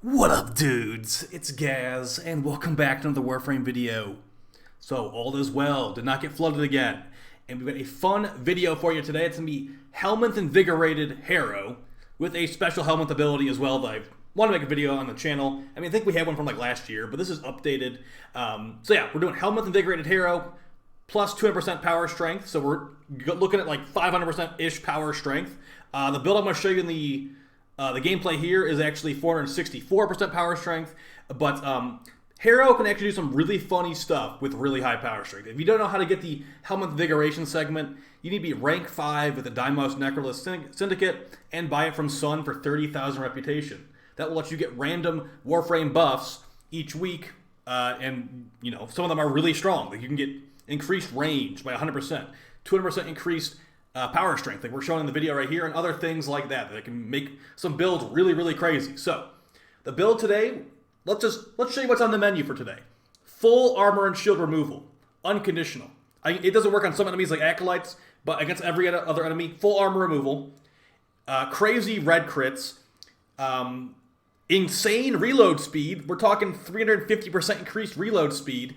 What up, dudes? It's Gaz, and welcome back to another Warframe video. So, all is well, did not get flooded again. And we've got a fun video for you today. It's going to be Helminth Invigorated Harrow, with a special Helminth ability as well that I want to make a video on the channel. I think we had one from like last year, but this is updated. So yeah, we're doing Helminth Invigorated Harrow, plus 200% power strength, so we're looking at like 500%-ish power strength. The build I'm going to show you in the gameplay here is actually 464% power strength, but Harrow can actually do some really funny stuff with really high power strength. If you don't know how to get the Helminth Invigoration segment, you need to be rank 5 with the Dimos Necrolith Syndicate and buy it from Sun for 30,000 reputation. That will let you get random Warframe buffs each week, and some of them are really strong. Like you can get increased range by 100%, 200% increased power strength, like we're showing in the video right here, and other things like that that can make some builds really, really crazy. So, the build today, let's show you what's on the menu for today. Full armor and shield removal, unconditional. It doesn't work on some enemies like acolytes, but against every other enemy, full armor removal, crazy red crits, insane reload speed. We're talking 350% increased reload speed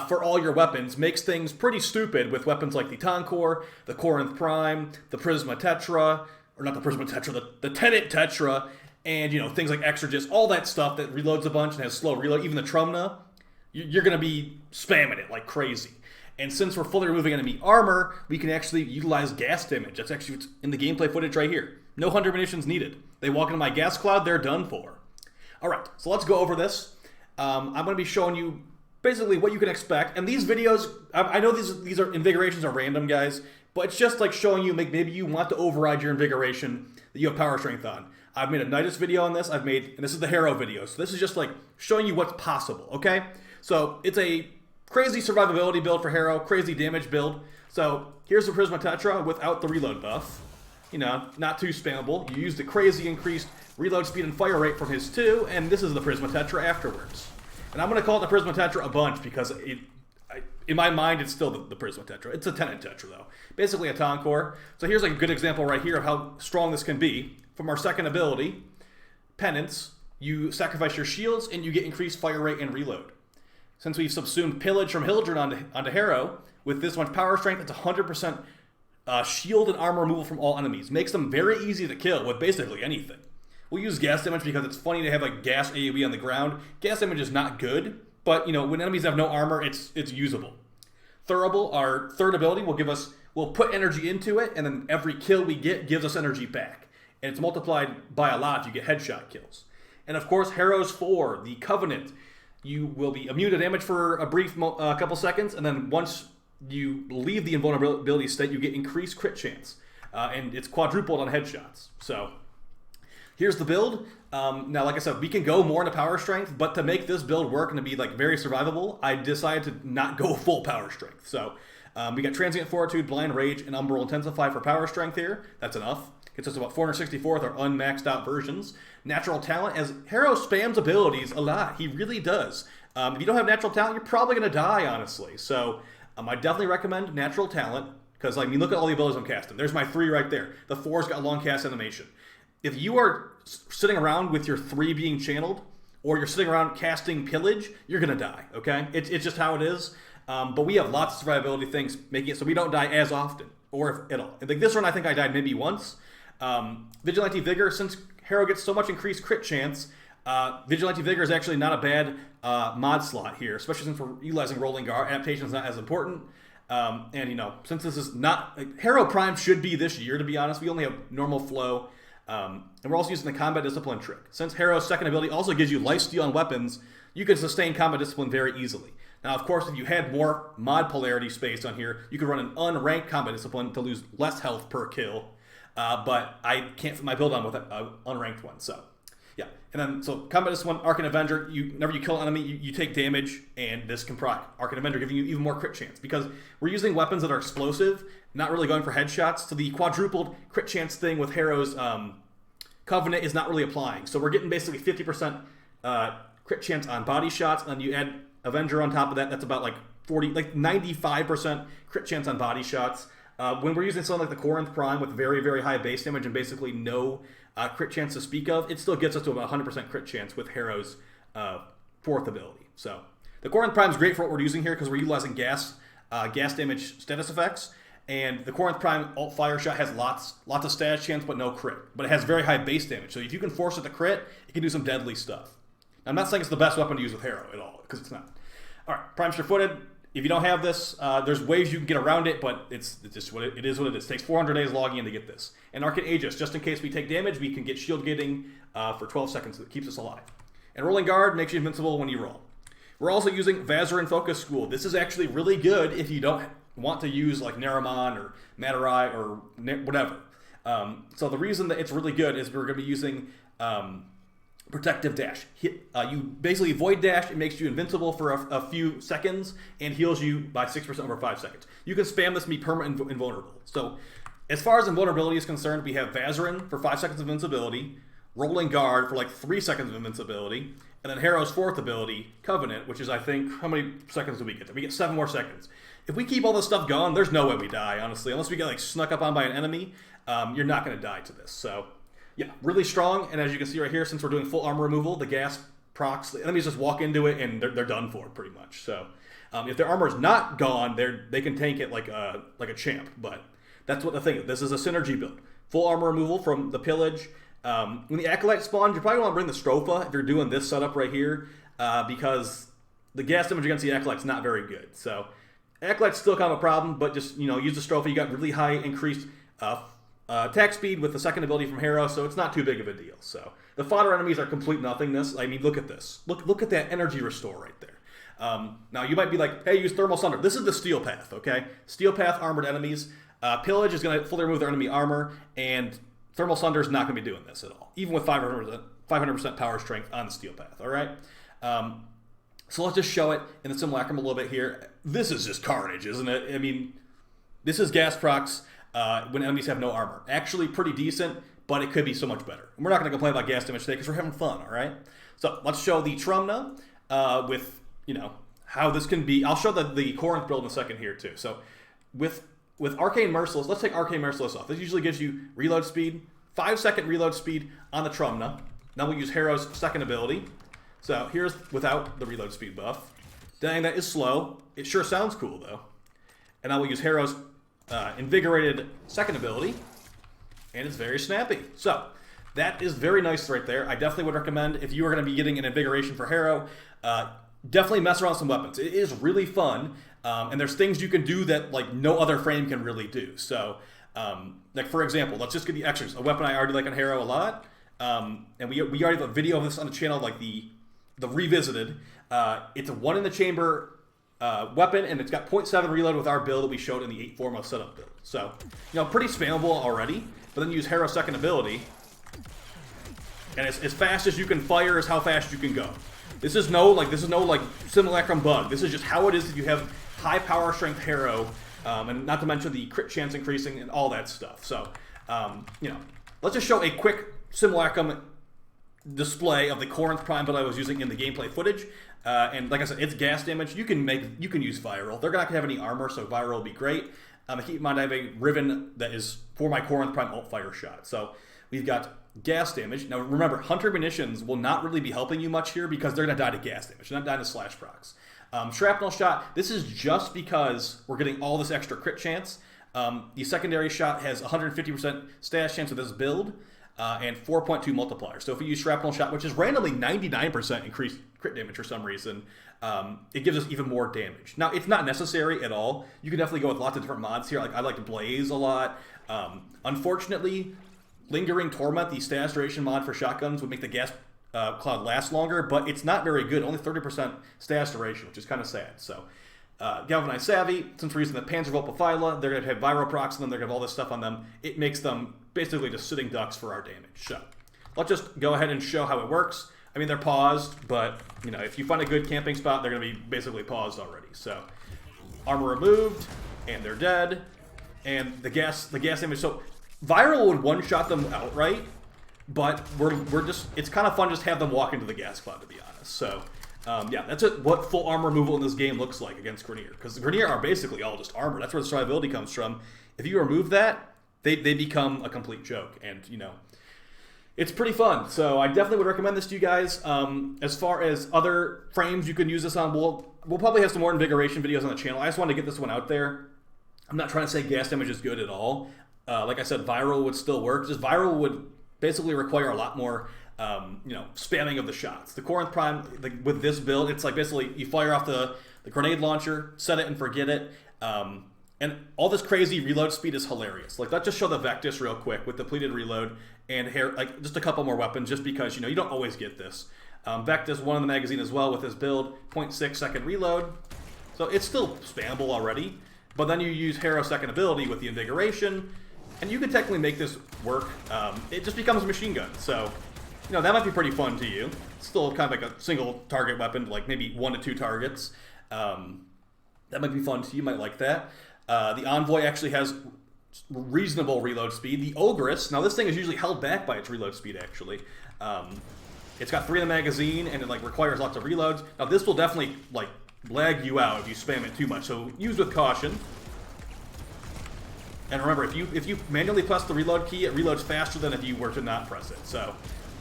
for all your weapons. Makes things pretty stupid with weapons like the Tonkor, the Corinth Prime, the Prisma Tetra, or not the Prisma Tetra, the Tenet Tetra, and things like Exorgist, all that stuff that reloads a bunch and has slow reload. Even the Trumna, you're going to be spamming it like crazy. And since we're fully removing enemy armor, we can actually utilize gas damage. That's actually what's in the gameplay footage right here. No hunter munitions needed. They walk into my gas cloud, they're done for. Alright, so let's go over this. I'm going to be showing you basically what you can expect. And these videos, I know these are invigorations are random, guys, but it's just like showing you, maybe you want to override your invigoration that you have power strength on. I've made a Nidus video on this, and this is the Harrow video, so this is just like showing you what's possible, okay? So it's a crazy survivability build for Harrow, crazy damage build. So here's the Prisma Tetra without the reload buff. Not too spammable. You use the crazy increased reload speed and fire rate from his 2, and this is the Prisma Tetra afterwards. And I'm going to call it the Prisma Tetra a bunch because in my mind it's still the Prisma Tetra. It's a Tenet Tetra though. Basically a Tonkor. So here's like a good example right here of how strong this can be. From our second ability, Penance, you sacrifice your shields and you get increased fire rate and reload. Since we've subsumed Pillage from Hildren onto Harrow, with this much power strength, it's 100% shield and armor removal from all enemies. Makes them very easy to kill with basically anything. We'll use gas damage because it's funny to have like gas AoE on the ground. Gas damage is not good, but when enemies have no armor, it's usable. Thurible, our third ability, we'll put energy into it, and then every kill we get gives us energy back. And it's multiplied by a lot, you get headshot kills. And of course, Harrow's 4, the Covenant. You will be immune to damage for a brief couple seconds, and then once you leave the invulnerability state, you get increased crit chance. And it's quadrupled on headshots. So here's the build. Now, like I said, we can go more into power strength, but to make this build work and to be like very survivable, I decided to not go full power strength. So we got Transient Fortitude, Blind Rage, and Umbral Intensify for power strength here. That's enough. Gets us about 464 with our unmaxed out versions. Natural Talent, as Harrow spams abilities a lot. He really does. If you don't have Natural Talent, you're probably going to die, honestly. So I definitely recommend Natural Talent, because look at all the abilities I'm casting. There's my 3 right there. The 4's got long cast animation. If you are sitting around with your 3 being channeled, or you're sitting around casting Pillage, you're going to die, okay? It's just how it is. But we have lots of survivability things making it so we don't die as often, or if at all. Like this run, I think I died maybe once. Vigilante Vigor, since Harrow gets so much increased crit chance, Vigilante Vigor is actually not a bad mod slot here, especially since we're utilizing Rolling Guard. Adaptation is not as important. And since this is not... Harrow Prime should be this year, to be honest. We only have normal flow. And we're also using the Combat Discipline trick. Since Harrow's second ability also gives you lifesteal on weapons, you can sustain Combat Discipline very easily. Now, of course, if you had more mod polarity space on here, you could run an unranked Combat Discipline to lose less health per kill. But I can't fit my build on with an unranked one, so yeah. And then, so Combat Discipline, Arcane Avenger, whenever you kill an enemy, you take damage, and this can proc Arcane Avenger, giving you even more crit chance, because we're using weapons that are explosive, not really going for headshots, so the quadrupled crit chance thing with Harrow's Covenant is not really applying. So we're getting basically 50% crit chance on body shots, and then you add Avenger on top of that, that's about like 95% crit chance on body shots. When we're using something like the Corinth Prime with very, very high base damage and basically no crit chance to speak of, it still gets us to about 100% crit chance with Harrow's fourth ability. So the Corinth Prime is great for what we're using here because we're utilizing gas damage status effects. And the Corinth Prime alt fire shot has lots of status chance but no crit. But it has very high base damage. So if you can force it to crit, it can do some deadly stuff. Now, I'm not saying it's the best weapon to use with Harrow at all, because it's not. Alright, Prime Sure-Footed. If you don't have this, there's ways you can get around it, but it's just what it is. It takes 400 days logging in to get this. And Arcane Aegis, just in case we take damage, we can get shield gating for 12 seconds that keeps us alive. And Rolling Guard makes you invincible when you roll. We're also using Vazarin Focus School. This is actually really good if you don't want to use like Naramon or Matarai or whatever. So the reason that it's really good is we're going to be using Protective Dash. You basically Void Dash, it makes you invincible for a few seconds and heals you by 6% over 5 seconds. You can spam this and be permanent invulnerable. So as far as invulnerability is concerned, we have Vazarin for 5 seconds of invincibility, Rolling Guard for like 3 seconds of invincibility, and then Harrow's fourth ability, Covenant, which is, I think, how many seconds do we get? We get 7 more seconds. If we keep all this stuff going, there's no way we die, honestly. Unless we get like snuck up on by an enemy, you're not going to die to this. So, yeah, really strong. And as you can see right here, since we're doing full armor removal, the gas procs, the enemies just walk into it and they're done for pretty much. So, if their armor is not gone, they can tank it like a champ. But that's what the thing is. This is a synergy build. Full armor removal from the pillage. When the Acolyte spawns, you probably want to bring the Stropha if you're doing this setup right here, because the gas damage against the Acolyte's not very good. So Acolyte's still kind of a problem, but just, use the Stropha. You got really high increased attack speed with the second ability from Harrow, so it's not too big of a deal. So the fodder enemies are complete nothingness. I mean, look at this. Look at that energy restore right there. Now you might be like, hey, use Thermal Sunder. This is the Steel Path, okay? Steel Path armored enemies. Pillage is going to fully remove their enemy armor, and Thermal Sunder is not going to be doing this at all, even with 500% power strength on the Steel Path, all right? So let's just show it in the Simulacrum a little bit here. This is just carnage, isn't it? I mean, this is gas procs when enemies have no armor. Actually pretty decent, but it could be so much better. And we're not going to complain about gas damage today because we're having fun, all right? So let's show the Trumna with, how this can be. I'll show the Corinth build in a second here too. So with Arcane Merciless, let's take Arcane Merciless off. This usually gives you reload speed, 5-second reload speed on the Trumna. Now we'll use Harrow's second ability. So here's without the reload speed buff. Dang, that is slow. It sure sounds cool though. And now we'll use Harrow's Invigorated second ability. And it's very snappy. So that is very nice right there. I definitely would recommend, if you are going to be getting an Invigoration for Harrow, definitely mess around with some weapons. It is really fun. And there's things you can do that like no other frame can really do. So, like for example, let's just get the extras. A weapon I already like on Harrow a lot. And we already have a video of this on the channel, like the Revisited. It's a 1 in the chamber weapon, and it's got 0.7 reload with our build that we showed in the 8 Foremost setup build. So, pretty spammable already. But then you use Harrow's second ability, and as fast as you can fire is how fast you can go. This is no Simulacrum bug. This is just how it is if you have high power strength Harrow, and not to mention the crit chance increasing and all that stuff. So, let's just show a quick Simulacrum display of the Corinth Prime that I was using in the gameplay footage. And like I said, it's gas damage. You can use Viral. They're not gonna have any armor, so Viral will be great. Keep in mind I have a Riven that is for my Corinth Prime alt fire shot. So we've got gas damage. Now remember, Hunter munitions will not really be helping you much here because they're gonna die to gas damage. They're not dying to slash procs. Shrapnel shot. This is just because we're getting all this extra crit chance. The secondary shot has 150% stash chance with this build. And 4.2 multiplier. So if we use Shrapnel Shot, which is randomly 99% increased crit damage for some reason, it gives us even more damage. Now, it's not necessary at all. You can definitely go with lots of different mods here. Like I like Blaze a lot. Unfortunately, Lingering Torment, the status duration mod for shotguns, would make the gas cloud last longer, but it's not very good. Only 30% status duration, which is kind of sad. So Galvanized Savvy, since we're using the Panzervolpa Phyla, they're going to have Viral procs on them, they're going to have all this stuff on them. It makes them basically just sitting ducks for our damage. So let's just go ahead and show how it works. I mean, they're paused, but if you find a good camping spot, they're going to be basically paused already. So armor removed, and they're dead. And the gas damage. So Viral would one-shot them outright, but it's kind of fun just to have them walk into the gas cloud, to be honest. So Yeah, that's what full armor removal in this game looks like against Grineer. Because the Grineer are basically all just armor. That's where the survivability comes from. If you remove that, they become a complete joke. And, you know, it's pretty fun. So I definitely would recommend this to you guys. As far as other frames you can use this on, we'll probably have some more Invigoration videos on the channel. I just wanted to get this one out there. I'm not trying to say gas damage is good at all. Like I said, viral would still work. Just viral would basically require a lot more you know, spamming of the shots. The Corinth Prime, with this build, it's like basically you fire off the grenade launcher, set it and forget it. And all this crazy reload speed is hilarious. Like, let's just show the Vectis real quick with depleted reload and like just a couple more weapons, just because, you know, you don't always get this. Vectis, one in the magazine as well with his build, 0.6 second reload. So it's still spammable already. But then you use Harrow second ability with the Invigoration, and you can technically make this work. It just becomes a machine gun. So, you know, that might be pretty fun to you. It's still kind of like a single target weapon, like maybe 1 to 2 targets. That might be fun to you. You might like that. The Envoy actually has reasonable reload speed. The Ogress, now this thing is usually held back by its reload speed, actually. It's got 3 in the magazine, and it like requires lots of reloads. Now this will definitely like lag you out if you spam it too much, so use with caution. And remember, if you manually press the reload key, it reloads faster than if you were to not press it. So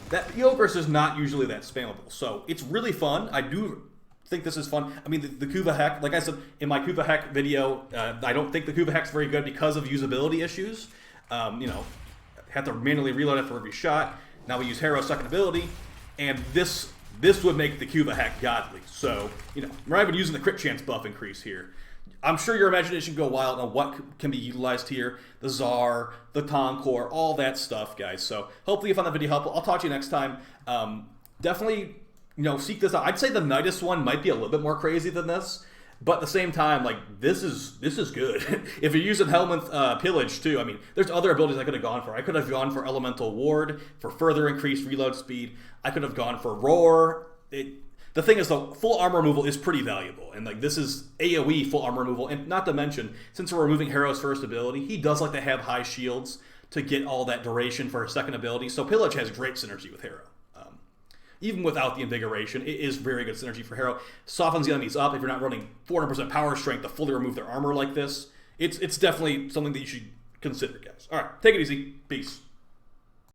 the Ogress is not usually that spammable. So it's really fun. I do think this is fun. I mean, the Kuva Heck, like I said in my Kuva Heck video, I don't think the Kuva Heck's very good because of usability issues. You know, have to manually reload it for every shot. Now we use Harrow second ability, and this would make the Kuva Heck godly. So, you know, we're not even using the crit chance buff increase here. I'm sure your imagination can go wild on what can be utilized here. The Tsar, the Tonkor, all that stuff, guys. So hopefully you found that video helpful. I'll talk to you next time. Definitely, you know, seek this out. I'd say the Nidus one might be a little bit more crazy than this, but at the same time, like, this is good. If you're using Helminth Pillage too, I mean, there's other abilities I could have gone for. I could have gone for Elemental Ward for further increased reload speed. I could have gone for Roar. The thing is, though, full armor removal is pretty valuable, and like this is AoE full armor removal, and not to mention, since we're removing Harrow's first ability, he does like to have high shields to get all that duration for his second ability. So Pillage has great synergy with Harrow. Even without the Invigoration, it is very good synergy for Harrow. Softens the enemies up if you're not running 400% power strength to fully remove their armor like this. It's definitely something that you should consider, guys. All right, take it easy. Peace.